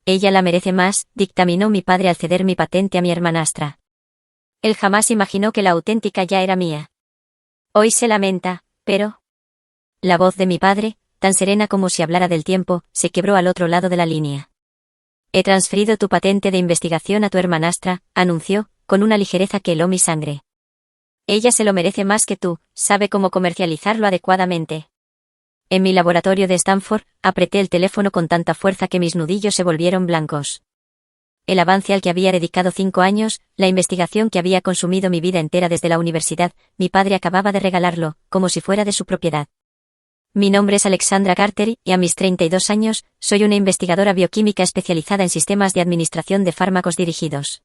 Ella la merece más, dictaminó mi padre al ceder mi patente a mi hermanastra. Él jamás imaginó que la auténtica ya era mía. Hoy se lamenta, pero... La voz de mi padre, tan serena como si hablara del tiempo, se quebró al otro lado de la línea. He transferido tu patente de investigación a tu hermanastra, anunció, con una ligereza que heló mi sangre. Ella se lo merece más que tú, sabe cómo comercializarlo adecuadamente. En mi laboratorio de Stanford, apreté el teléfono con tanta fuerza que mis nudillos se volvieron blancos. El avance al que había dedicado 5 años, la investigación que había consumido mi vida entera desde la universidad, mi padre acababa de regalarlo, como si fuera de su propiedad. Mi nombre es Alexandra Carter y a mis 32 años, soy una investigadora bioquímica especializada en sistemas de administración de fármacos dirigidos.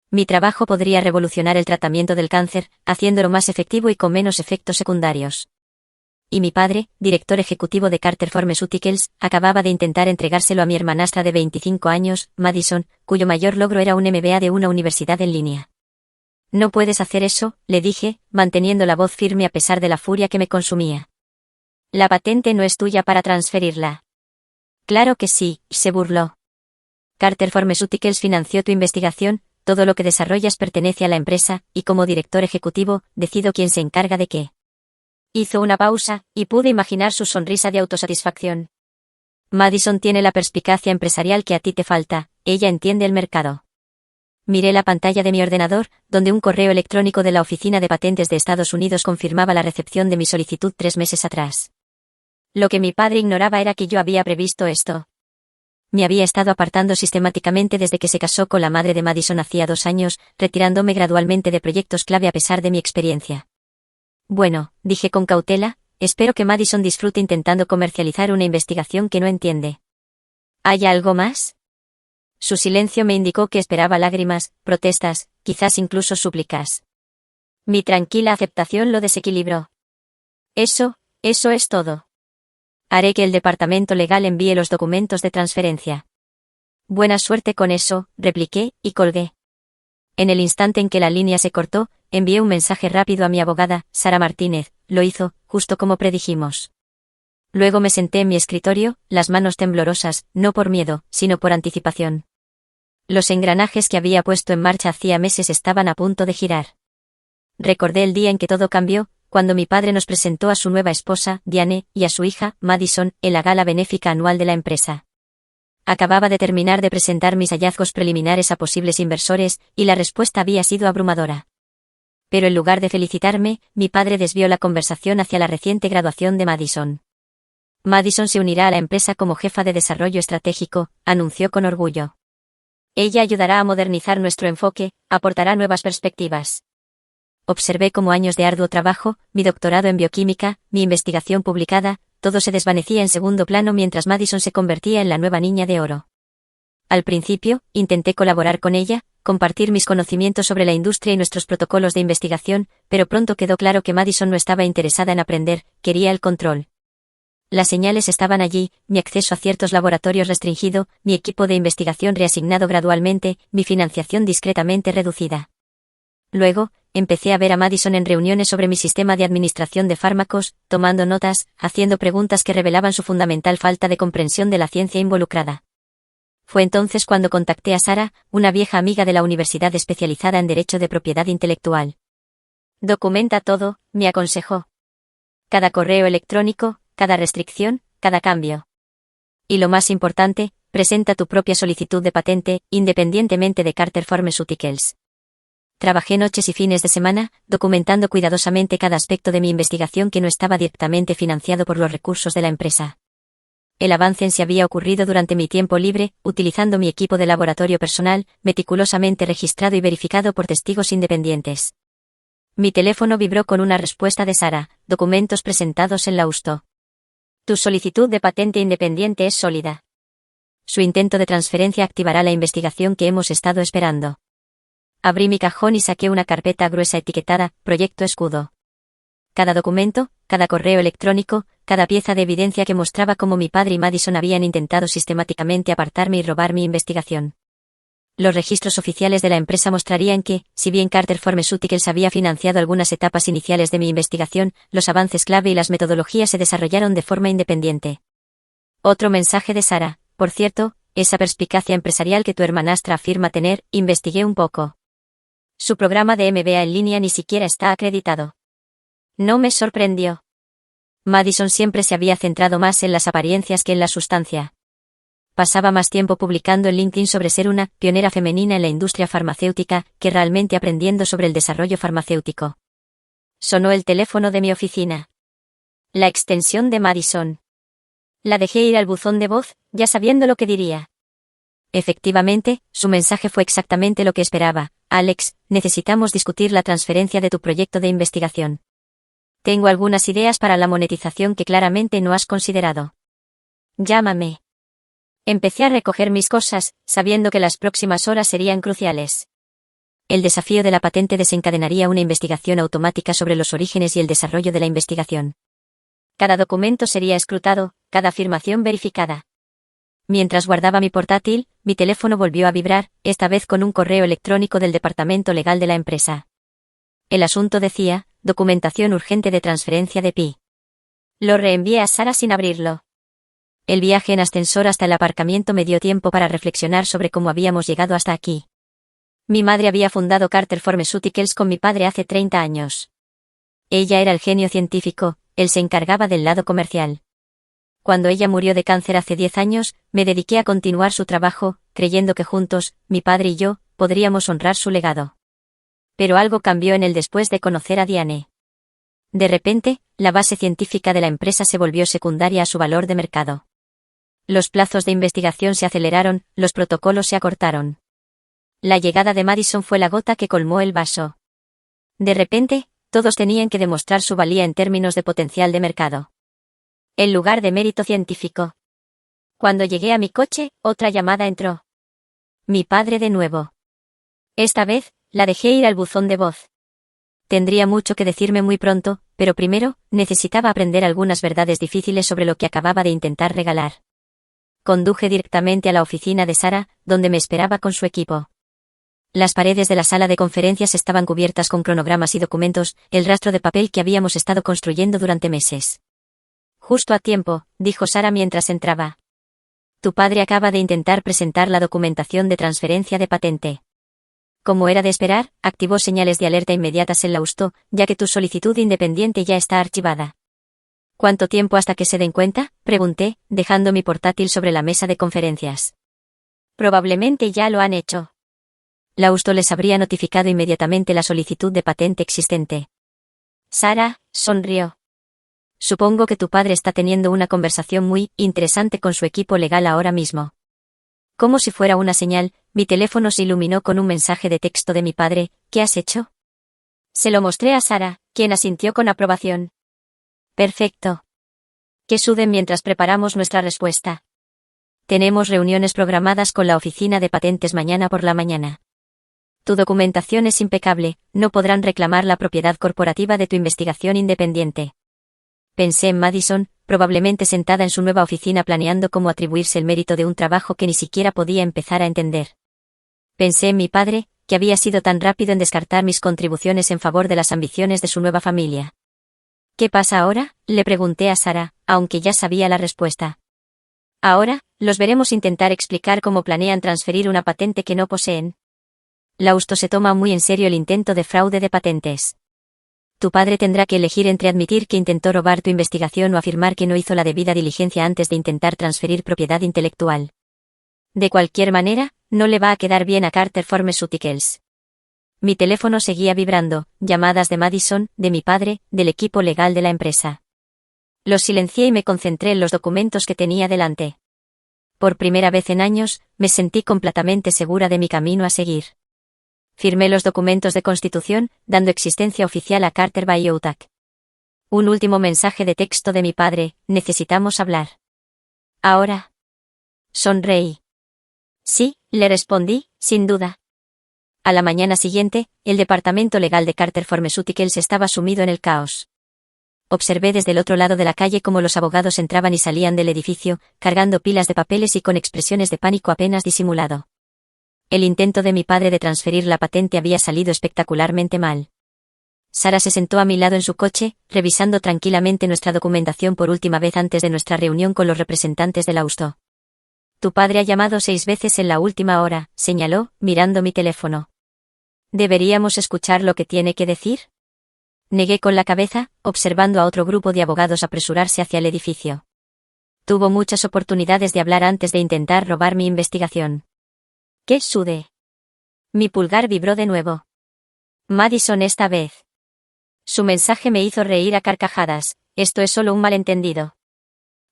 Mi trabajo podría revolucionar el tratamiento del cáncer, haciéndolo más efectivo y con menos efectos secundarios. Y mi padre, director ejecutivo de Carter Pharmaceuticals, acababa de intentar entregárselo a mi hermanastra de 25 años, Madison, cuyo mayor logro era un MBA de una universidad en línea. No puedes hacer eso, le dije, manteniendo la voz firme a pesar de la furia que me consumía. La patente no es tuya para transferirla. Claro que sí, se burló. Carter Pharmaceuticals financió tu investigación, todo lo que desarrollas pertenece a la empresa, y como director ejecutivo, decido quién se encarga de qué. Hizo una pausa, y pude imaginar su sonrisa de autosatisfacción. Madison tiene la perspicacia empresarial que a ti te falta, ella entiende el mercado. Miré la pantalla de mi ordenador, donde un correo electrónico de la Oficina de Patentes de Estados Unidos confirmaba la recepción de mi solicitud 3 meses atrás. Lo que mi padre ignoraba era que yo había previsto esto. Me había estado apartando sistemáticamente desde que se casó con la madre de Madison hacía 2 años, retirándome gradualmente de proyectos clave a pesar de mi experiencia. Bueno, dije con cautela, espero que Madison disfrute intentando comercializar una investigación que no entiende. ¿Hay algo más? Su silencio me indicó que esperaba lágrimas, protestas, quizás incluso súplicas. Mi tranquila aceptación lo desequilibró. Eso es todo. Haré que el departamento legal envíe los documentos de transferencia. Buena suerte con eso, repliqué, y colgué. En el instante en que la línea se cortó, envié un mensaje rápido a mi abogada, Sara Martínez, lo hizo, justo como predijimos. Luego me senté en mi escritorio, las manos temblorosas, no por miedo, sino por anticipación. Los engranajes que había puesto en marcha hacía meses estaban a punto de girar. Recordé el día en que todo cambió, cuando mi padre nos presentó a su nueva esposa, Diane, y a su hija, Madison, en la gala benéfica anual de la empresa. Acababa de terminar de presentar mis hallazgos preliminares a posibles inversores, y la respuesta había sido abrumadora. Pero en lugar de felicitarme, mi padre desvió la conversación hacia la reciente graduación de Madison. Madison se unirá a la empresa como jefa de desarrollo estratégico, anunció con orgullo. Ella ayudará a modernizar nuestro enfoque, aportará nuevas perspectivas. Observé cómo años de arduo trabajo, mi doctorado en bioquímica, mi investigación publicada, todo se desvanecía en segundo plano mientras Madison se convertía en la nueva niña de oro. Al principio, intenté colaborar con ella, compartir mis conocimientos sobre la industria y nuestros protocolos de investigación, pero pronto quedó claro que Madison no estaba interesada en aprender, quería el control. Las señales estaban allí, mi acceso a ciertos laboratorios restringido, mi equipo de investigación reasignado gradualmente, mi financiación discretamente reducida. Luego, empecé a ver a Madison en reuniones sobre mi sistema de administración de fármacos, tomando notas, haciendo preguntas que revelaban su fundamental falta de comprensión de la ciencia involucrada. Fue entonces cuando contacté a Sara, una vieja amiga de la universidad especializada en Derecho de Propiedad Intelectual. Documenta todo, me aconsejó. Cada correo electrónico, cada restricción, cada cambio. Y lo más importante, presenta tu propia solicitud de patente, independientemente de Carter Pharmaceuticals. Trabajé noches y fines de semana, documentando cuidadosamente cada aspecto de mi investigación que no estaba directamente financiado por los recursos de la empresa. El avance en sí había ocurrido durante mi tiempo libre, utilizando mi equipo de laboratorio personal, meticulosamente registrado y verificado por testigos independientes. Mi teléfono vibró con una respuesta de Sara, documentos presentados en Lausto. Tu solicitud de patente independiente es sólida. Su intento de transferencia activará la investigación que hemos estado esperando. Abrí mi cajón y saqué una carpeta gruesa etiquetada, Proyecto Escudo. Cada documento, cada correo electrónico, cada pieza de evidencia que mostraba cómo mi padre y Madison habían intentado sistemáticamente apartarme y robar mi investigación. Los registros oficiales de la empresa mostrarían que, si bien Carter Pharmaceuticals había financiado algunas etapas iniciales de mi investigación, los avances clave y las metodologías se desarrollaron de forma independiente. Otro mensaje de Sara. Por cierto, esa perspicacia empresarial que tu hermanastra afirma tener, investigué un poco. Su programa de MBA en línea ni siquiera está acreditado. No me sorprendió. Madison siempre se había centrado más en las apariencias que en la sustancia. Pasaba más tiempo publicando en LinkedIn sobre ser una pionera femenina en la industria farmacéutica que realmente aprendiendo sobre el desarrollo farmacéutico. Sonó el teléfono de mi oficina. La extensión de Madison. La dejé ir al buzón de voz, ya sabiendo lo que diría. Efectivamente, su mensaje fue exactamente lo que esperaba. Alex, necesitamos discutir la transferencia de tu proyecto de investigación. Tengo algunas ideas para la monetización que claramente no has considerado. Llámame. Empecé a recoger mis cosas, sabiendo que las próximas horas serían cruciales. El desafío de la patente desencadenaría una investigación automática sobre los orígenes y el desarrollo de la investigación. Cada documento sería escrutado, cada afirmación verificada. Mientras guardaba mi portátil, mi teléfono volvió a vibrar, esta vez con un correo electrónico del departamento legal de la empresa. El asunto decía, documentación urgente de transferencia de PI. Lo reenvié a Sara sin abrirlo. El viaje en ascensor hasta el aparcamiento me dio tiempo para reflexionar sobre cómo habíamos llegado hasta aquí. Mi madre había fundado Carter Pharmaceuticals con mi padre hace 30 años. Ella era el genio científico, él se encargaba del lado comercial. Cuando ella murió de cáncer hace 10 años, me dediqué a continuar su trabajo, creyendo que juntos, mi padre y yo, podríamos honrar su legado. Pero algo cambió en él después de conocer a Diane. De repente, la base científica de la empresa se volvió secundaria a su valor de mercado. Los plazos de investigación se aceleraron, los protocolos se acortaron. La llegada de Madison fue la gota que colmó el vaso. De repente, todos tenían que demostrar su valía en términos de potencial de mercado. En lugar de mérito científico. Cuando llegué a mi coche, otra llamada entró. Mi padre de nuevo. Esta vez, la dejé ir al buzón de voz. Tendría mucho que decirme muy pronto, pero primero, necesitaba aprender algunas verdades difíciles sobre lo que acababa de intentar regalar. Conduje directamente a la oficina de Sara, donde me esperaba con su equipo. Las paredes de la sala de conferencias estaban cubiertas con cronogramas y documentos, el rastro de papel que habíamos estado construyendo durante meses. Justo a tiempo, dijo Sara mientras entraba. Tu padre acaba de intentar presentar la documentación de transferencia de patente. Como era de esperar, activó señales de alerta inmediatas en Lausto, ya que tu solicitud independiente ya está archivada. ¿Cuánto tiempo hasta que se den cuenta?, pregunté, dejando mi portátil sobre la mesa de conferencias. Probablemente ya lo han hecho. Lausto les habría notificado inmediatamente la solicitud de patente existente. Sara sonrió. Supongo que tu padre está teniendo una conversación muy interesante con su equipo legal ahora mismo. Como si fuera una señal, mi teléfono se iluminó con un mensaje de texto de mi padre. ¿Qué has hecho? Se lo mostré a Sara, quien asintió con aprobación. Perfecto. Que suden mientras preparamos nuestra respuesta. Tenemos reuniones programadas con la oficina de patentes mañana por la mañana. Tu documentación es impecable, no podrán reclamar la propiedad corporativa de tu investigación independiente. Pensé en Madison, probablemente sentada en su nueva oficina planeando cómo atribuirse el mérito de un trabajo que ni siquiera podía empezar a entender. Pensé en mi padre, que había sido tan rápido en descartar mis contribuciones en favor de las ambiciones de su nueva familia. ¿Qué pasa ahora?, le pregunté a Sara, aunque ya sabía la respuesta. Ahora, los veremos intentar explicar cómo planean transferir una patente que no poseen. Lausto se toma muy en serio el intento de fraude de patentes. Tu padre tendrá que elegir entre admitir que intentó robar tu investigación o afirmar que no hizo la debida diligencia antes de intentar transferir propiedad intelectual. De cualquier manera, no le va a quedar bien a Carter Pharmaceuticals. Mi teléfono seguía vibrando, llamadas de Madison, de mi padre, del equipo legal de la empresa. Los silencié y me concentré en los documentos que tenía delante. Por primera vez en años, me sentí completamente segura de mi camino a seguir. Firmé los documentos de constitución, dando existencia oficial a Carter Biotech. Un último mensaje de texto de mi padre: necesitamos hablar. Ahora. Sonreí. Sí, le respondí, sin duda. A la mañana siguiente, el departamento legal de Carter Pharmaceuticals estaba sumido en el caos. Observé desde el otro lado de la calle cómo los abogados entraban y salían del edificio, cargando pilas de papeles y con expresiones de pánico apenas disimulado. El intento de mi padre de transferir la patente había salido espectacularmente mal. Sara se sentó a mi lado en su coche, revisando tranquilamente nuestra documentación por última vez antes de nuestra reunión con los representantes de Lausto. Tu padre ha llamado 6 veces en la última hora, señaló, mirando mi teléfono. ¿Deberíamos escuchar lo que tiene que decir? Negué con la cabeza, observando a otro grupo de abogados apresurarse hacia el edificio. Tuvo muchas oportunidades de hablar antes de intentar robar mi investigación. ¿Qué sude? Mi pulgar vibró de nuevo. Madison esta vez. Su mensaje me hizo reír a carcajadas. Esto es solo un malentendido.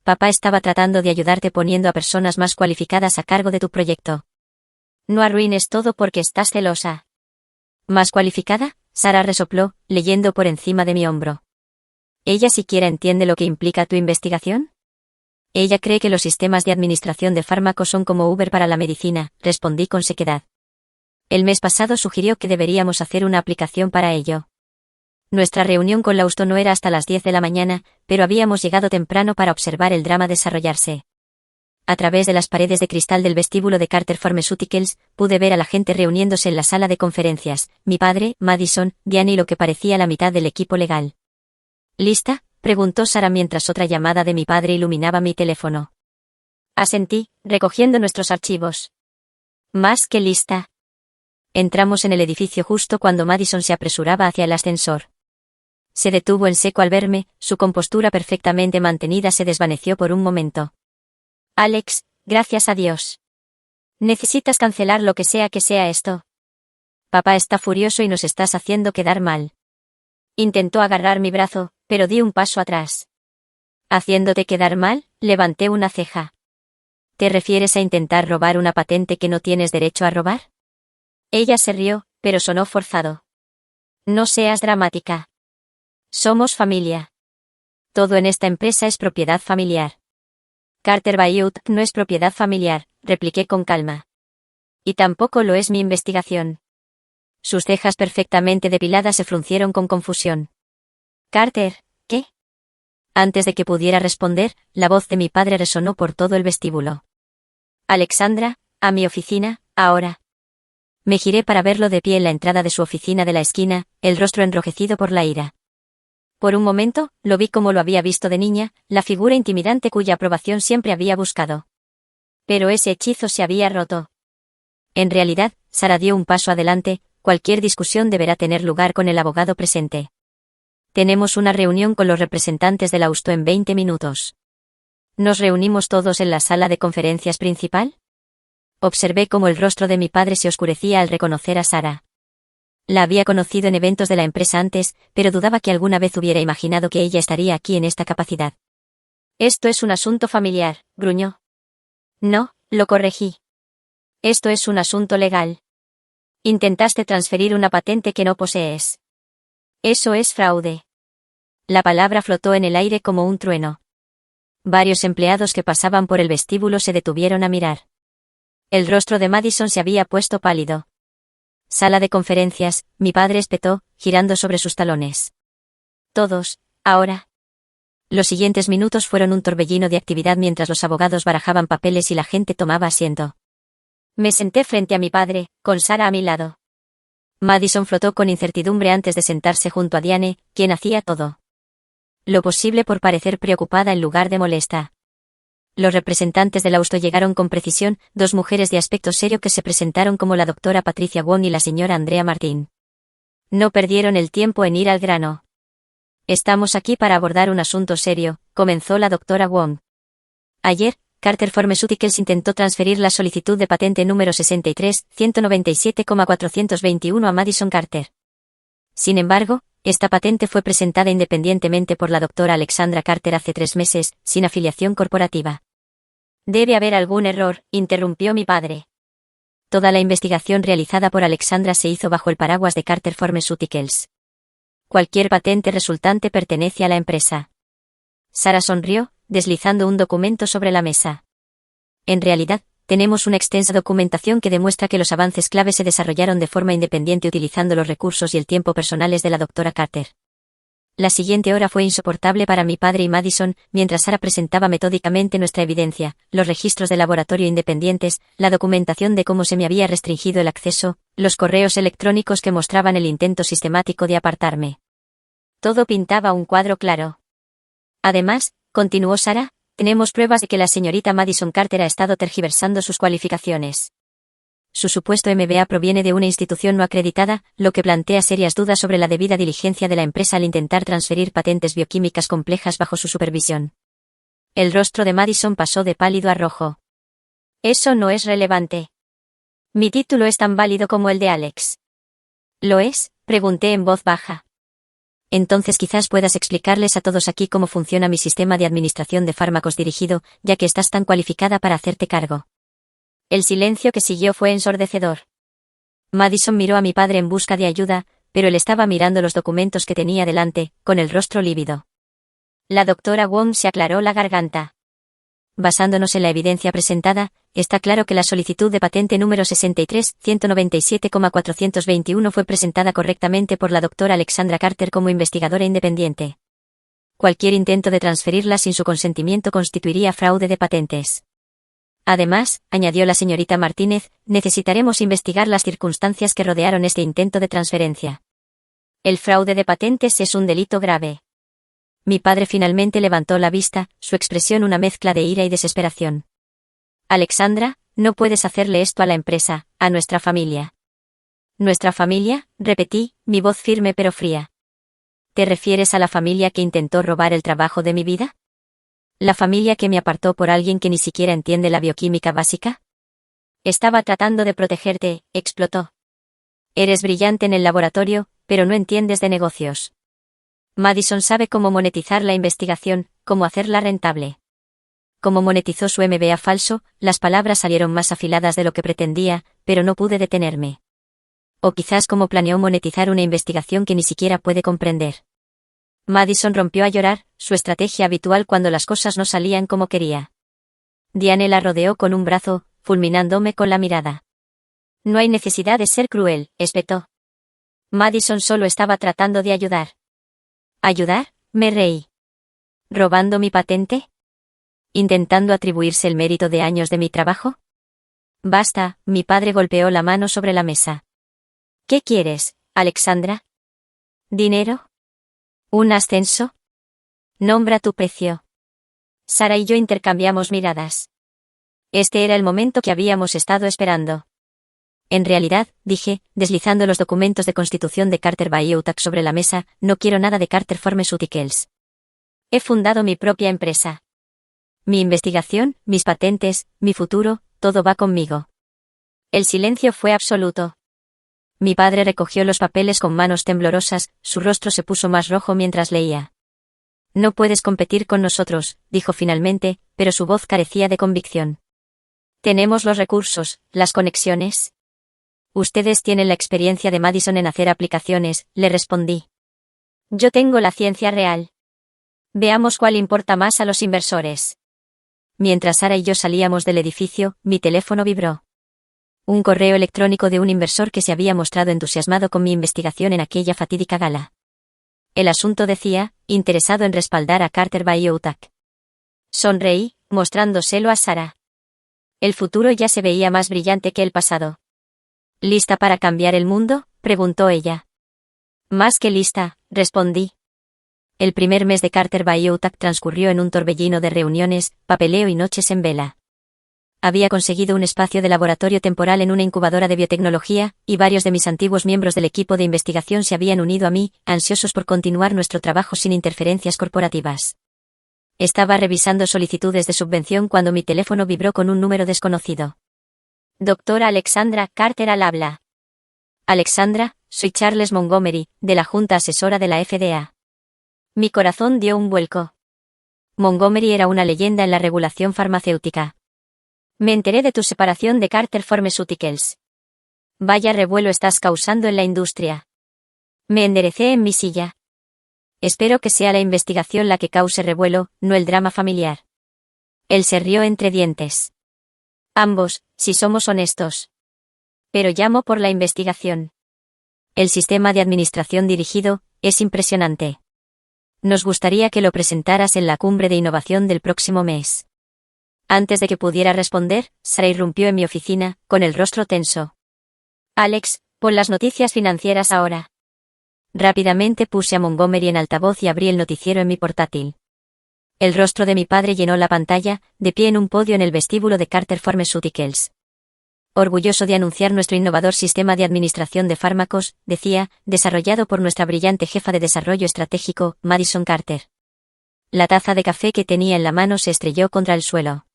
Papá estaba tratando de ayudarte poniendo a personas más cualificadas a cargo de tu proyecto. No arruines todo porque estás celosa. ¿Más cualificada? Sara resopló, leyendo por encima de mi hombro. ¿Ella siquiera entiende lo que implica tu investigación? Ella cree que los sistemas de administración de fármacos son como Uber para la medicina, respondí con sequedad. El mes pasado sugirió que deberíamos hacer una aplicación para ello. Nuestra reunión con Lausto no era hasta las 10 de la mañana, pero habíamos llegado temprano para observar el drama desarrollarse. A través de las paredes de cristal del vestíbulo de Carter Pharmaceuticals, pude ver a la gente reuniéndose en la sala de conferencias, mi padre, Madison, Diane y lo que parecía la mitad del equipo legal. ¿Lista?, preguntó Sara mientras otra llamada de mi padre iluminaba mi teléfono. Asentí, recogiendo nuestros archivos. Más que lista. Entramos en el edificio justo cuando Madison se apresuraba hacia el ascensor. Se detuvo en seco al verme, su compostura perfectamente mantenida se desvaneció por un momento. Alex, gracias a Dios. Necesitas cancelar lo que sea esto. Papá está furioso y nos estás haciendo quedar mal. Intentó agarrar mi brazo, pero di un paso atrás. ¿Haciéndote quedar mal? Levanté una ceja. ¿Te refieres a intentar robar una patente que no tienes derecho a robar? Ella se rió, pero sonó forzado. No seas dramática. Somos familia. Todo en esta empresa es propiedad familiar. Carter Bayut no es propiedad familiar, repliqué con calma. Y tampoco lo es mi investigación. Sus cejas perfectamente depiladas se fruncieron con confusión. Carter, ¿qué? Antes de que pudiera responder, la voz de mi padre resonó por todo el vestíbulo. Alexandra, a mi oficina, ahora. Me giré para verlo de pie en la entrada de su oficina de la esquina, el rostro enrojecido por la ira. Por un momento, lo vi como lo había visto de niña, la figura intimidante cuya aprobación siempre había buscado. Pero ese hechizo se había roto. En realidad, Sara dio un paso adelante, cualquier discusión deberá tener lugar con el abogado presente. Tenemos una reunión con los representantes de Lausto en 20 minutos. ¿Nos reunimos todos en la sala de conferencias principal? Observé cómo el rostro de mi padre se oscurecía al reconocer a Sara. La había conocido en eventos de la empresa antes, pero dudaba que alguna vez hubiera imaginado que ella estaría aquí en esta capacidad. Esto es un asunto familiar, gruñó. No, lo corregí. Esto es un asunto legal. Intentaste transferir una patente que no posees. Eso es fraude. La palabra flotó en el aire como un trueno. Varios empleados que pasaban por el vestíbulo se detuvieron a mirar. El rostro de Madison se había puesto pálido. Sala de conferencias, mi padre espetó, girando sobre sus talones. Todos, ahora. Los siguientes minutos fueron un torbellino de actividad mientras los abogados barajaban papeles y la gente tomaba asiento. Me senté frente a mi padre, con Sara a mi lado. Madison flotó con incertidumbre antes de sentarse junto a Diane, quien hacía todo lo posible por parecer preocupada en lugar de molesta. Los representantes de Lausto llegaron con precisión, 2 mujeres de aspecto serio que se presentaron como la doctora Patricia Wong y la señora Andrea Martín. No perdieron el tiempo en ir al grano. Estamos aquí para abordar un asunto serio, comenzó la doctora Wong. Ayer, Carter Pharmaceuticals intentó transferir la solicitud de patente número 63-197,421 a Madison Carter. Sin embargo, esta patente fue presentada independientemente por la doctora Alexandra Carter hace 3 meses, sin afiliación corporativa. Debe haber algún error, interrumpió mi padre. Toda la investigación realizada por Alexandra se hizo bajo el paraguas de Carter Pharmaceuticals. Cualquier patente resultante pertenece a la empresa. Sara sonrió, deslizando un documento sobre la mesa. En realidad, tenemos una extensa documentación que demuestra que los avances clave se desarrollaron de forma independiente utilizando los recursos y el tiempo personales de la doctora Carter. La siguiente hora fue insoportable para mi padre y Madison, mientras Sara presentaba metódicamente nuestra evidencia, los registros de laboratorio independientes, la documentación de cómo se me había restringido el acceso, los correos electrónicos que mostraban el intento sistemático de apartarme. Todo pintaba un cuadro claro. Además, continuó Sara, Tenemos pruebas de que la señorita Madison Carter ha estado tergiversando sus cualificaciones. Su supuesto MBA proviene de una institución no acreditada, lo que plantea serias dudas sobre la debida diligencia de la empresa al intentar transferir patentes bioquímicas complejas bajo su supervisión. El rostro de Madison pasó de pálido a rojo. Eso no es relevante. Mi título es tan válido como el de Alex. ¿Lo es?, pregunté en voz baja. Entonces quizás puedas explicarles a todos aquí cómo funciona mi sistema de administración de fármacos dirigido, ya que estás tan cualificada para hacerte cargo. El silencio que siguió fue ensordecedor. Madison miró a mi padre en busca de ayuda, pero él estaba mirando los documentos que tenía delante, con el rostro lívido. La doctora Wong se aclaró la garganta. Basándonos en la evidencia presentada, está claro que la solicitud de patente número 63.197,421 fue presentada correctamente por la doctora Alexandra Carter como investigadora independiente. Cualquier intento de transferirla sin su consentimiento constituiría fraude de patentes. Además, añadió la señorita Martínez, necesitaremos investigar las circunstancias que rodearon este intento de transferencia. El fraude de patentes es un delito grave. Mi padre finalmente levantó la vista, su expresión una mezcla de ira y desesperación. Alexandra, no puedes hacerle esto a la empresa, a nuestra familia. ¿Nuestra familia?, repetí, mi voz firme pero fría. ¿Te refieres a la familia que intentó robar el trabajo de mi vida? ¿La familia que me apartó por alguien que ni siquiera entiende la bioquímica básica? Estaba tratando de protegerte, explotó. Eres brillante en el laboratorio, pero no entiendes de negocios. Madison sabe cómo monetizar la investigación, cómo hacerla rentable. Como monetizó su MBA falso, las palabras salieron más afiladas de lo que pretendía, pero no pude detenerme. O quizás cómo planeó monetizar una investigación que ni siquiera puede comprender. Madison rompió a llorar, su estrategia habitual cuando las cosas no salían como quería. Diane la rodeó con un brazo, fulminándome con la mirada. No hay necesidad de ser cruel, espetó. Madison solo estaba tratando de ayudar. ¿Ayudar?, me reí. ¿Robando mi patente? ¿Intentando atribuirse el mérito de años de mi trabajo? Basta, mi padre golpeó la mano sobre la mesa. ¿Qué quieres, Alexandra? ¿Dinero? ¿Un ascenso? Nombra tu precio. Sara y yo intercambiamos miradas. Este era el momento que habíamos estado esperando. En realidad, dije, deslizando los documentos de constitución de Carter Biotech sobre la mesa, no quiero nada de Carter Pharmaceuticals. He fundado mi propia empresa. Mi investigación, mis patentes, mi futuro, todo va conmigo. El silencio fue absoluto. Mi padre recogió los papeles con manos temblorosas, su rostro se puso más rojo mientras leía. No puedes competir con nosotros, dijo finalmente, pero su voz carecía de convicción. Tenemos los recursos, las conexiones. Ustedes tienen la experiencia de Madison en hacer aplicaciones, le respondí. Yo tengo la ciencia real. Veamos cuál importa más a los inversores. Mientras Sara y yo salíamos del edificio, mi teléfono vibró. Un correo electrónico de un inversor que se había mostrado entusiasmado con mi investigación en aquella fatídica gala. El asunto decía, interesado en respaldar a Carter Biotech. Sonreí, mostrándoselo a Sara. El futuro ya se veía más brillante que el pasado. ¿Lista para cambiar el mundo?, preguntó ella. Más que lista, respondí. El primer mes de Carter Biotech transcurrió en un torbellino de reuniones, papeleo y noches en vela. Había conseguido un espacio de laboratorio temporal en una incubadora de biotecnología, y varios de mis antiguos miembros del equipo de investigación se habían unido a mí, ansiosos por continuar nuestro trabajo sin interferencias corporativas. Estaba revisando solicitudes de subvención cuando mi teléfono vibró con un número desconocido. Doctora Alexandra Carter al habla. Alexandra, soy Charles Montgomery, de la Junta Asesora de la FDA. Mi corazón dio un vuelco. Montgomery era una leyenda en la regulación farmacéutica. Me enteré de tu separación de Carter Pharmaceuticals. Vaya revuelo estás causando en la industria. Me enderecé en mi silla. Espero que sea la investigación la que cause revuelo, no el drama familiar. Él se rió entre dientes. Ambos, si somos honestos. Pero llamo por la investigación. El sistema de administración dirigido es impresionante. Nos gustaría que lo presentaras en la cumbre de innovación del próximo mes. Antes de que pudiera responder, Sara irrumpió en mi oficina, con el rostro tenso. Alex, pon las noticias financieras ahora. Rápidamente puse a Montgomery en altavoz y abrí el noticiero en mi portátil. El rostro de mi padre llenó la pantalla, de pie en un podio en el vestíbulo de Carter Pharmaceuticals. Orgulloso de anunciar nuestro innovador sistema de administración de fármacos, decía, desarrollado por nuestra brillante jefa de desarrollo estratégico, Madison Carter. La taza de café que tenía en la mano se estrelló contra el suelo.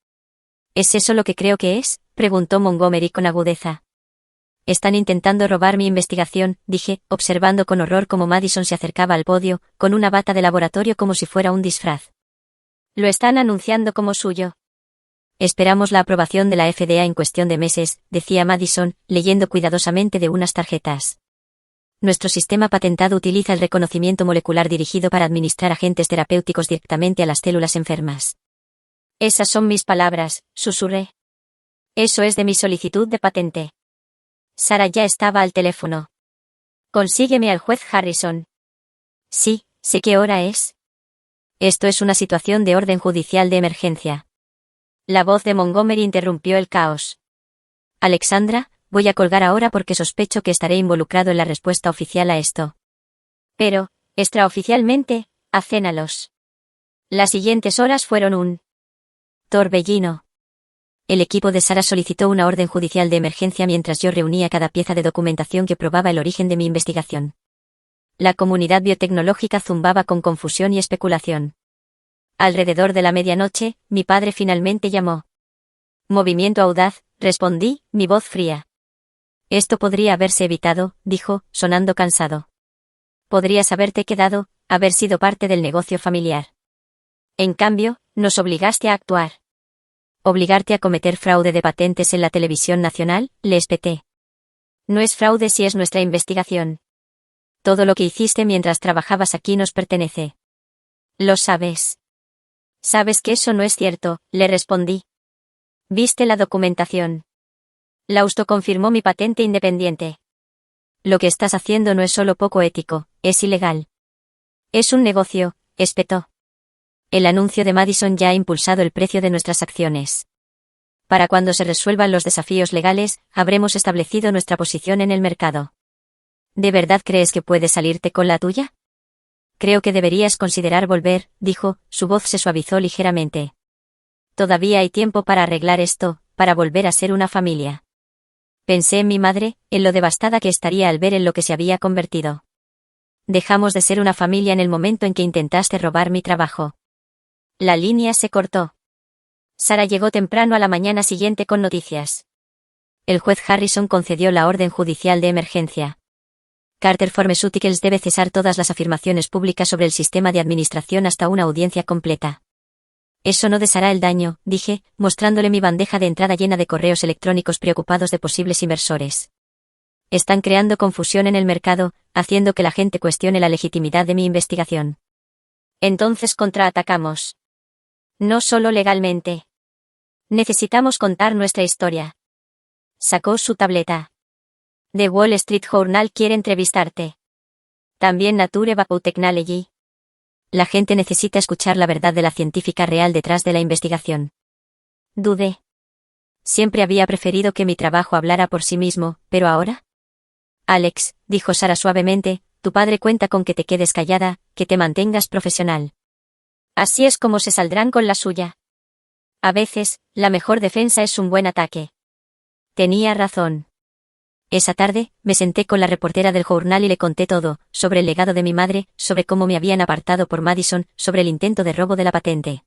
¿Es eso lo que creo que es?, preguntó Montgomery con agudeza. Están intentando robar mi investigación, dije, observando con horror cómo Madison se acercaba al podio, con una bata de laboratorio como si fuera un disfraz. Lo están anunciando como suyo. Esperamos la aprobación de la FDA en cuestión de meses, decía Madison, leyendo cuidadosamente de unas tarjetas. Nuestro sistema patentado utiliza el reconocimiento molecular dirigido para administrar agentes terapéuticos directamente a las células enfermas. Esas son mis palabras, susurré. Eso es de mi solicitud de patente. Sarah ya estaba al teléfono. Consígueme al juez Harrison. Sí, sé qué hora es. Esto es una situación de orden judicial de emergencia. La voz de Montgomery interrumpió el caos. Alexandra, voy a colgar ahora porque sospecho que estaré involucrado en la respuesta oficial a esto. Pero, extraoficialmente, acénalos. Las siguientes horas fueron un torbellino. El equipo de Sarah solicitó una orden judicial de emergencia mientras yo reunía cada pieza de documentación que probaba el origen de mi investigación. La comunidad biotecnológica zumbaba con confusión y especulación. Alrededor de la medianoche, mi padre finalmente llamó. Movimiento audaz, respondí, mi voz fría. Esto podría haberse evitado, dijo, sonando cansado. Podrías haberte quedado, haber sido parte del negocio familiar. En cambio, nos obligaste a actuar. ¿Obligarte a cometer fraude de patentes en la televisión nacional?, le espeté. No es fraude si es nuestra investigación. Todo lo que hiciste mientras trabajabas aquí nos pertenece. Lo sabes. Sabes que eso no es cierto, le respondí. ¿Viste la documentación? Lausto confirmó mi patente independiente. Lo que estás haciendo no es solo poco ético, es ilegal. Es un negocio, espetó. El anuncio de Madison ya ha impulsado el precio de nuestras acciones. Para cuando se resuelvan los desafíos legales, habremos establecido nuestra posición en el mercado. ¿De verdad crees que puedes salirte con la tuya? Creo que deberías considerar volver, dijo, su voz se suavizó ligeramente. Todavía hay tiempo para arreglar esto, para volver a ser una familia. Pensé en mi madre, en lo devastada que estaría al ver en lo que se había convertido. Dejamos de ser una familia en el momento en que intentaste robar mi trabajo. La línea se cortó. Sarah llegó temprano a la mañana siguiente con noticias. El juez Harrison concedió la orden judicial de emergencia. Carter Pharmaceuticals debe cesar todas las afirmaciones públicas sobre el sistema de administración hasta una audiencia completa. Eso no deshará el daño, dije, mostrándole mi bandeja de entrada llena de correos electrónicos preocupados de posibles inversores. Están creando confusión en el mercado, haciendo que la gente cuestione la legitimidad de mi investigación. Entonces contraatacamos. No solo legalmente. Necesitamos contar nuestra historia. Sacó su tableta. The Wall Street Journal quiere entrevistarte. También Nature Biotechnology. La gente necesita escuchar la verdad de la científica real detrás de la investigación. Dudé. Siempre había preferido que mi trabajo hablara por sí mismo, pero ahora. Alex, dijo Sarah suavemente, tu padre cuenta con que te quedes callada, que te mantengas profesional. Así es como se saldrán con la suya. A veces, la mejor defensa es un buen ataque. Tenía razón. Esa tarde, me senté con la reportera del jornal y le conté todo, sobre el legado de mi madre, sobre cómo me habían apartado por Madison, sobre el intento de robo de la patente.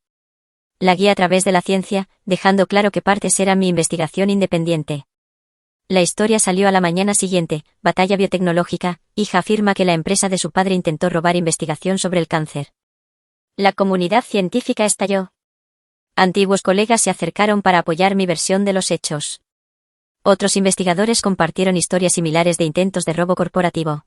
La guía a través de la ciencia, dejando claro que partes eran mi investigación independiente. La historia salió a la mañana siguiente, batalla biotecnológica, hija afirma que la empresa de su padre intentó robar investigación sobre el cáncer. La comunidad científica estalló. Antiguos colegas se acercaron para apoyar mi versión de los hechos. Otros investigadores compartieron historias similares de intentos de robo corporativo.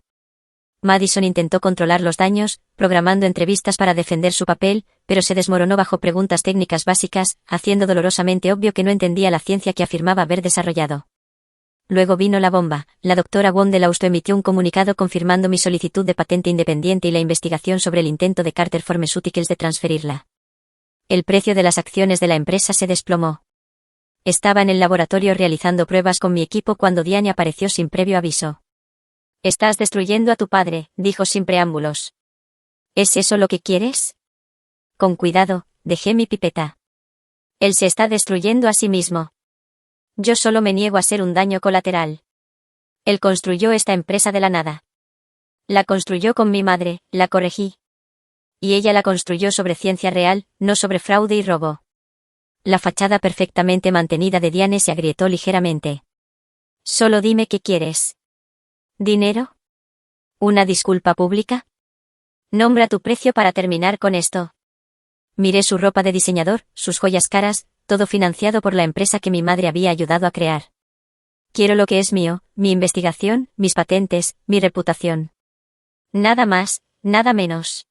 Madison intentó controlar los daños, programando entrevistas para defender su papel, pero se desmoronó bajo preguntas técnicas básicas, haciendo dolorosamente obvio que no entendía la ciencia que afirmaba haber desarrollado. Luego vino la bomba. La doctora Wong de Lausto emitió un comunicado confirmando mi solicitud de patente independiente y la investigación sobre el intento de Carter Pharmaceuticals de transferirla. El precio de las acciones de la empresa se desplomó. Estaba en el laboratorio realizando pruebas con mi equipo cuando Diane apareció sin previo aviso. Estás destruyendo a tu padre, dijo sin preámbulos. ¿Es eso lo que quieres? Con cuidado, dejé mi pipeta. Él se está destruyendo a sí mismo. Yo solo me niego a ser un daño colateral. Él construyó esta empresa de la nada. La construyó con mi madre, la corregí. Y ella la construyó sobre ciencia real, no sobre fraude y robo. La fachada perfectamente mantenida de Diane se agrietó ligeramente. Solo dime qué quieres. ¿Dinero? ¿Una disculpa pública? Nombra tu precio para terminar con esto. Miré su ropa de diseñador, sus joyas caras, todo financiado por la empresa que mi madre había ayudado a crear. Quiero lo que es mío, mi investigación, mis patentes, mi reputación. Nada más, nada menos.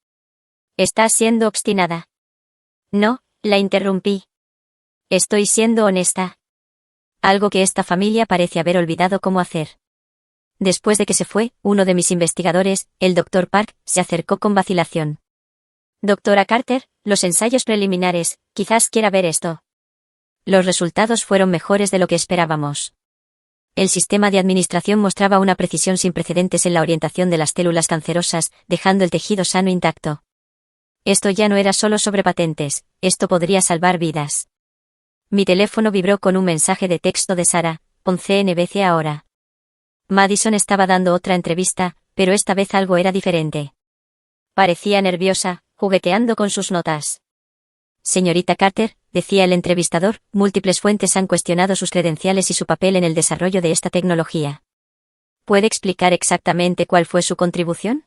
Estás siendo obstinada. No, la interrumpí. Estoy siendo honesta. Algo que esta familia parece haber olvidado cómo hacer. Después de que se fue, uno de mis investigadores, el Dr. Park, se acercó con vacilación. Doctora Carter, los ensayos preliminares, quizás quiera ver esto. Los resultados fueron mejores de lo que esperábamos. El sistema de administración mostraba una precisión sin precedentes en la orientación de las células cancerosas, dejando el tejido sano intacto. Esto ya no era solo sobre patentes, esto podría salvar vidas. Mi teléfono vibró con un mensaje de texto de Sara, pon CNBC ahora. Madison estaba dando otra entrevista, pero esta vez algo era diferente. Parecía nerviosa, jugueteando con sus notas. Señorita Carter, decía el entrevistador, múltiples fuentes han cuestionado sus credenciales y su papel en el desarrollo de esta tecnología. ¿Puede explicar exactamente cuál fue su contribución?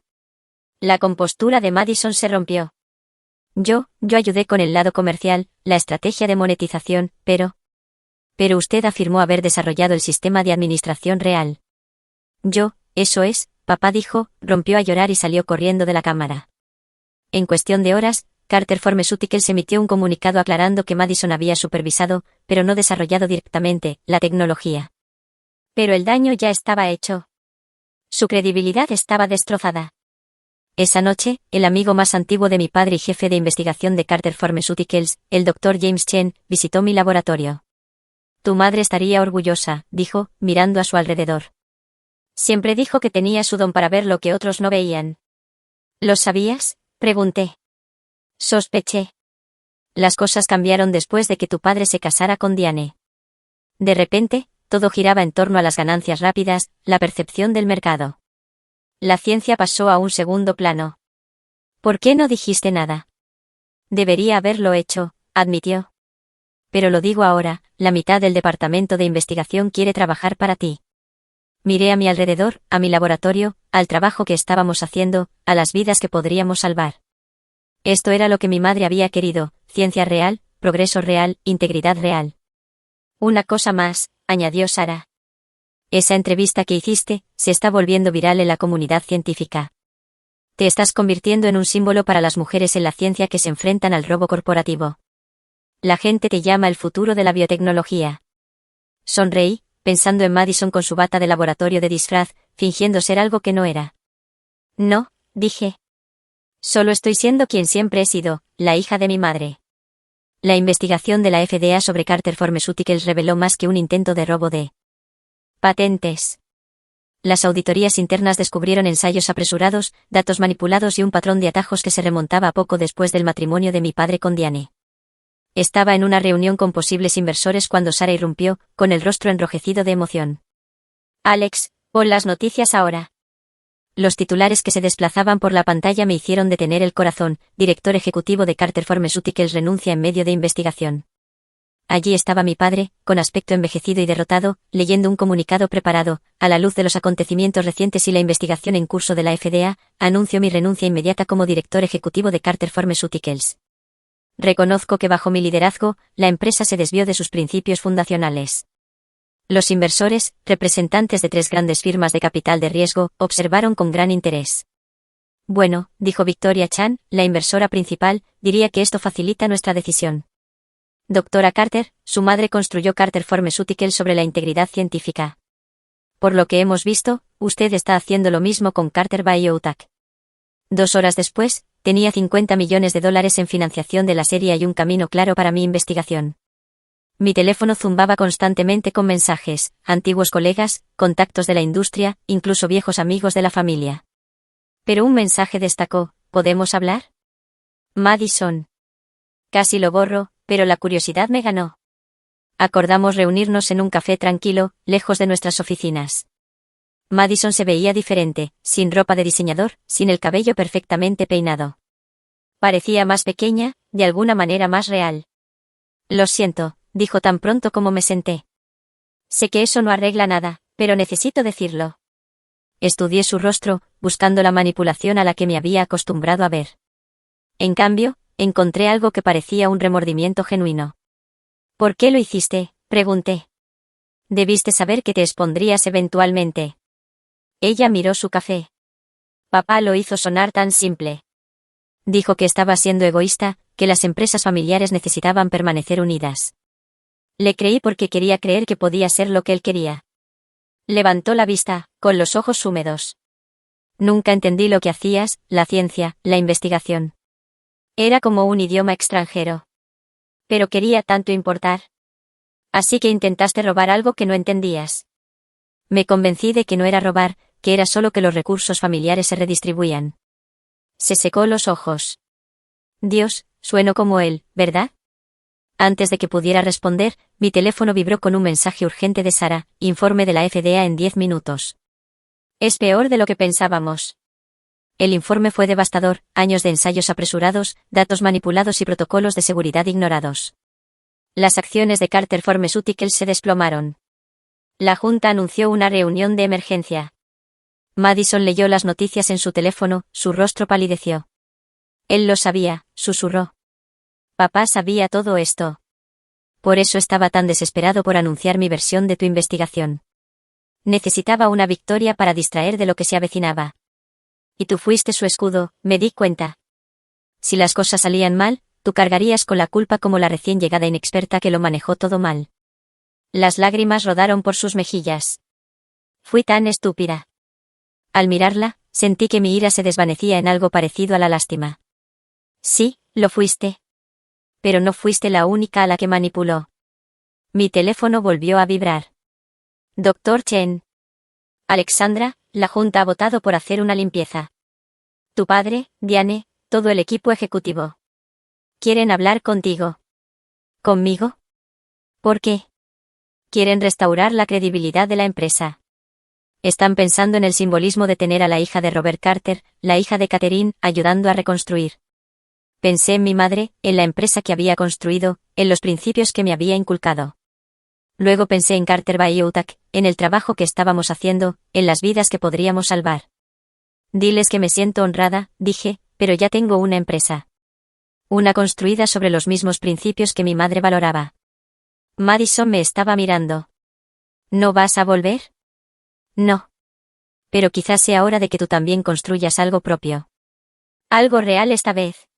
La compostura de Madison se rompió. Yo ayudé con el lado comercial, la estrategia de monetización, pero usted afirmó haber desarrollado el sistema de administración real. Eso es, papá dijo, rompió a llorar y salió corriendo de la cámara. En cuestión de horas, Carter Pharmaceuticals emitió un comunicado aclarando que Madison había supervisado, pero no desarrollado directamente, la tecnología. Pero el daño ya estaba hecho. Su credibilidad estaba destrozada. Esa noche, el amigo más antiguo de mi padre y jefe de investigación de Carter Pharmaceuticals, el Dr. James Chen, visitó mi laboratorio. Tu madre estaría orgullosa, dijo, mirando a su alrededor. Siempre dijo que tenía su don para ver lo que otros no veían. ¿Lo sabías?, pregunté. Sospeché. Las cosas cambiaron después de que tu padre se casara con Diane. De repente, todo giraba en torno a las ganancias rápidas, la percepción del mercado. La ciencia pasó a un segundo plano. ¿Por qué no dijiste nada? Debería haberlo hecho, admitió. Pero lo digo ahora, la mitad del departamento de investigación quiere trabajar para ti. Miré a mi alrededor, a mi laboratorio, al trabajo que estábamos haciendo, a las vidas que podríamos salvar. Esto era lo que mi madre había querido, ciencia real, progreso real, integridad real. Una cosa más, añadió Sara. Esa entrevista que hiciste, se está volviendo viral en la comunidad científica. Te estás convirtiendo en un símbolo para las mujeres en la ciencia que se enfrentan al robo corporativo. La gente te llama el futuro de la biotecnología. Sonreí, pensando en Madison con su bata de laboratorio de disfraz, fingiendo ser algo que no era. No, dije. Solo estoy siendo quien siempre he sido, la hija de mi madre. La investigación de la FDA sobre Carter Pharmaceuticals reveló más que un intento de robo de patentes. Las auditorías internas descubrieron ensayos apresurados, datos manipulados y un patrón de atajos que se remontaba a poco después del matrimonio de mi padre con Diane. Estaba en una reunión con posibles inversores cuando Sara irrumpió, con el rostro enrojecido de emoción. Alex, pon las noticias ahora. Los titulares que se desplazaban por la pantalla me hicieron detener el corazón. Director ejecutivo de Carter Pharmaceuticals renuncia en medio de investigación. Allí estaba mi padre, con aspecto envejecido y derrotado, leyendo un comunicado preparado, a la luz de los acontecimientos recientes y la investigación en curso de la FDA, anuncio mi renuncia inmediata como director ejecutivo de Carter Pharmaceuticals. Reconozco que bajo mi liderazgo, la empresa se desvió de sus principios fundacionales. Los inversores, representantes de 3 grandes firmas de capital de riesgo, observaron con gran interés. Bueno, dijo Victoria Chan, la inversora principal, diría que esto facilita nuestra decisión. Doctora Carter, su madre construyó Carter Pharmaceuticals sobre la integridad científica. Por lo que hemos visto, usted está haciendo lo mismo con Carter Biotech. 2 horas después, tenía $50 millones en financiación de la serie y un camino claro para mi investigación. Mi teléfono zumbaba constantemente con mensajes, antiguos colegas, contactos de la industria, incluso viejos amigos de la familia. Pero un mensaje destacó, ¿podemos hablar? Madison. Casi lo borro, pero la curiosidad me ganó. Acordamos reunirnos en un café tranquilo, lejos de nuestras oficinas. Madison se veía diferente, sin ropa de diseñador, sin el cabello perfectamente peinado. Parecía más pequeña, de alguna manera más real. Lo siento, dijo tan pronto como me senté. Sé que eso no arregla nada, pero necesito decirlo. Estudié su rostro, buscando la manipulación a la que me había acostumbrado a ver. En cambio, encontré algo que parecía un remordimiento genuino. ¿Por qué lo hiciste?, pregunté. Debiste saber que te expondrías eventualmente. Ella miró su café. Papá lo hizo sonar tan simple. Dijo que estaba siendo egoísta, que las empresas familiares necesitaban permanecer unidas. Le creí porque quería creer que podía ser lo que él quería. Levantó la vista, con los ojos húmedos. Nunca entendí lo que hacías, la ciencia, la investigación. Era como un idioma extranjero. Pero quería tanto importar. Así que intentaste robar algo que no entendías. Me convencí de que no era robar, que era solo que los recursos familiares se redistribuían. Se secó los ojos. Dios, sueno como él, ¿verdad? Antes de que pudiera responder, mi teléfono vibró con un mensaje urgente de Sara, informe de la FDA en 10 minutos. Es peor de lo que pensábamos. El informe fue devastador, años de ensayos apresurados, datos manipulados y protocolos de seguridad ignorados. Las acciones de Carter Pharmaceuticals se desplomaron. La Junta anunció una reunión de emergencia. Madison leyó las noticias en su teléfono, su rostro palideció. Él lo sabía, susurró. Papá sabía todo esto. Por eso estaba tan desesperado por anunciar mi versión de tu investigación. Necesitaba una victoria para distraer de lo que se avecinaba. Y tú fuiste su escudo, me di cuenta. Si las cosas salían mal, tú cargarías con la culpa como la recién llegada inexperta que lo manejó todo mal. Las lágrimas rodaron por sus mejillas. Fui tan estúpida. Al mirarla, sentí que mi ira se desvanecía en algo parecido a la lástima. Sí, lo fuiste. Pero no fuiste la única a la que manipuló. Mi teléfono volvió a vibrar. Dr. Chen. Alexandra, la Junta ha votado por hacer una limpieza. Tu padre, Diane, todo el equipo ejecutivo. Quieren hablar contigo. ¿Conmigo? ¿Por qué? Quieren restaurar la credibilidad de la empresa. Están pensando en el simbolismo de tener a la hija de Robert Carter, la hija de Catherine, ayudando a reconstruir. Pensé en mi madre, en la empresa que había construido, en los principios que me había inculcado. Luego pensé en Carter Biotech, en el trabajo que estábamos haciendo, en las vidas que podríamos salvar. Diles que me siento honrada, dije, pero ya tengo una empresa. Una construida sobre los mismos principios que mi madre valoraba. Madison me estaba mirando. ¿No vas a volver? No. Pero quizás sea hora de que tú también construyas algo propio. Algo real esta vez.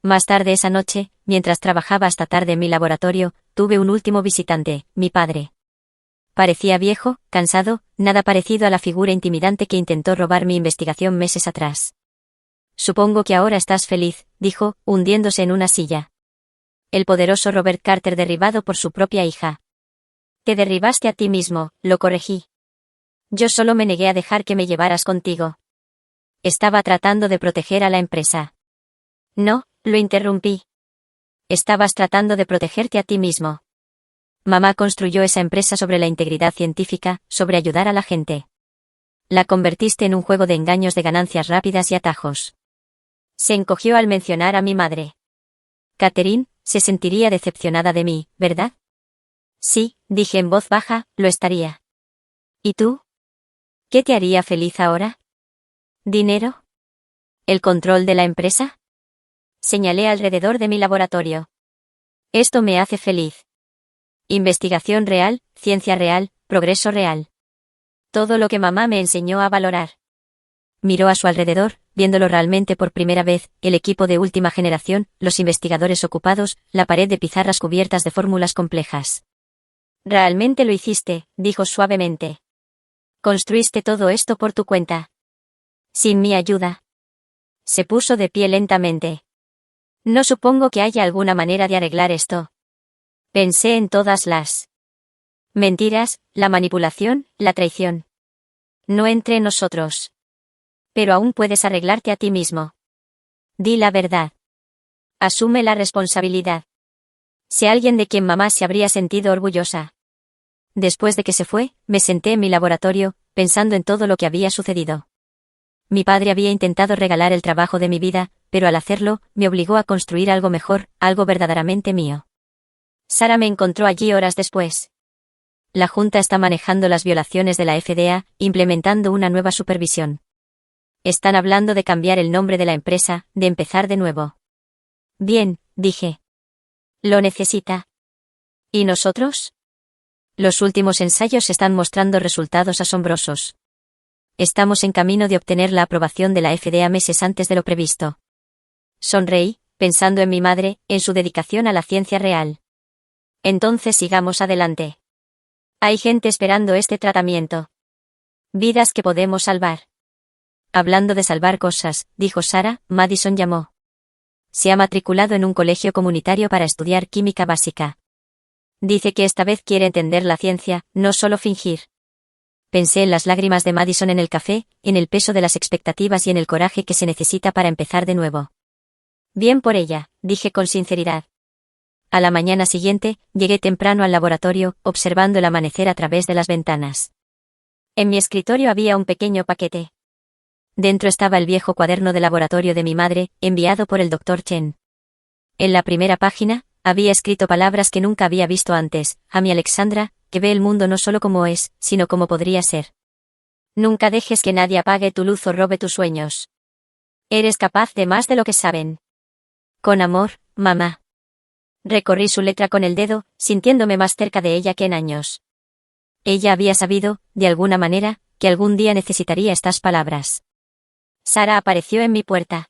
Más tarde esa noche, mientras trabajaba hasta tarde en mi laboratorio, tuve un último visitante, mi padre. Parecía viejo, cansado, nada parecido a la figura intimidante que intentó robar mi investigación meses atrás. Supongo que ahora estás feliz, dijo, hundiéndose en una silla. El poderoso Robert Carter derribado por su propia hija. Te derribaste a ti mismo, lo corregí. Yo solo me negué a dejar que me llevaras contigo. Estaba tratando de proteger a la empresa. No, lo interrumpí. Estabas tratando de protegerte a ti mismo. Mamá construyó esa empresa sobre la integridad científica, sobre ayudar a la gente. La convertiste en un juego de engaños de ganancias rápidas y atajos. Se encogió al mencionar a mi madre. Catherine, se sentiría decepcionada de mí, ¿verdad? Sí, dije en voz baja, lo estaría. ¿Y tú? ¿Qué te haría feliz ahora? ¿Dinero? ¿El control de la empresa? Señalé alrededor de mi laboratorio. Esto me hace feliz. Investigación real, ciencia real, progreso real. Todo lo que mamá me enseñó a valorar. Miró a su alrededor, viéndolo realmente por primera vez, el equipo de última generación, los investigadores ocupados, la pared de pizarras cubiertas de fórmulas complejas. Realmente lo hiciste, dijo suavemente. Construiste todo esto por tu cuenta. Sin mi ayuda. Se puso de pie lentamente. No supongo que haya alguna manera de arreglar esto. Pensé en todas las mentiras, la manipulación, la traición. No entre nosotros. Pero aún puedes arreglarte a ti mismo. Di la verdad. Asume la responsabilidad. Sé alguien de quien mamá se habría sentido orgullosa. Después de que se fue, me senté en mi laboratorio, pensando en todo lo que había sucedido. Mi padre había intentado regalar el trabajo de mi vida, pero al hacerlo, me obligó a construir algo mejor, algo verdaderamente mío. Sara me encontró allí horas después. La Junta está manejando las violaciones de la FDA, implementando una nueva supervisión. Están hablando de cambiar el nombre de la empresa, de empezar de nuevo. Bien, dije. Lo necesita. ¿Y nosotros? Los últimos ensayos están mostrando resultados asombrosos. Estamos en camino de obtener la aprobación de la FDA meses antes de lo previsto. Sonreí, pensando en mi madre, en su dedicación a la ciencia real. Entonces sigamos adelante. Hay gente esperando este tratamiento. Vidas que podemos salvar. Hablando de salvar cosas, dijo Sara, Madison llamó. Se ha matriculado en un colegio comunitario para estudiar química básica. Dice que esta vez quiere entender la ciencia, no solo fingir. Pensé en las lágrimas de Madison en el café, en el peso de las expectativas y en el coraje que se necesita para empezar de nuevo. Bien por ella, dije con sinceridad. A la mañana siguiente, llegué temprano al laboratorio, observando el amanecer a través de las ventanas. En mi escritorio había un pequeño paquete. Dentro estaba el viejo cuaderno de laboratorio de mi madre, enviado por el Dr. Chen. En la primera página, había escrito palabras que nunca había visto antes: a mi Alexandra, que ve el mundo no solo como es, sino como podría ser. Nunca dejes que nadie apague tu luz o robe tus sueños. Eres capaz de más de lo que saben. Con amor, mamá. Recorrí su letra con el dedo, sintiéndome más cerca de ella que en años. Ella había sabido, de alguna manera, que algún día necesitaría estas palabras. Sara apareció en mi puerta.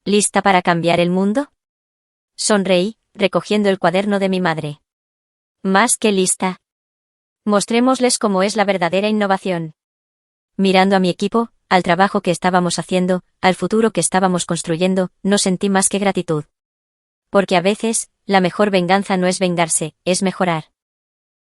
¿Lista para cambiar el mundo? Sonreí, recogiendo el cuaderno de mi madre. Más que lista. Mostrémosles cómo es la verdadera innovación. Mirando a mi equipo, al trabajo que estábamos haciendo, al futuro que estábamos construyendo, no sentí más que gratitud. Porque a veces, la mejor venganza no es vengarse, es mejorar.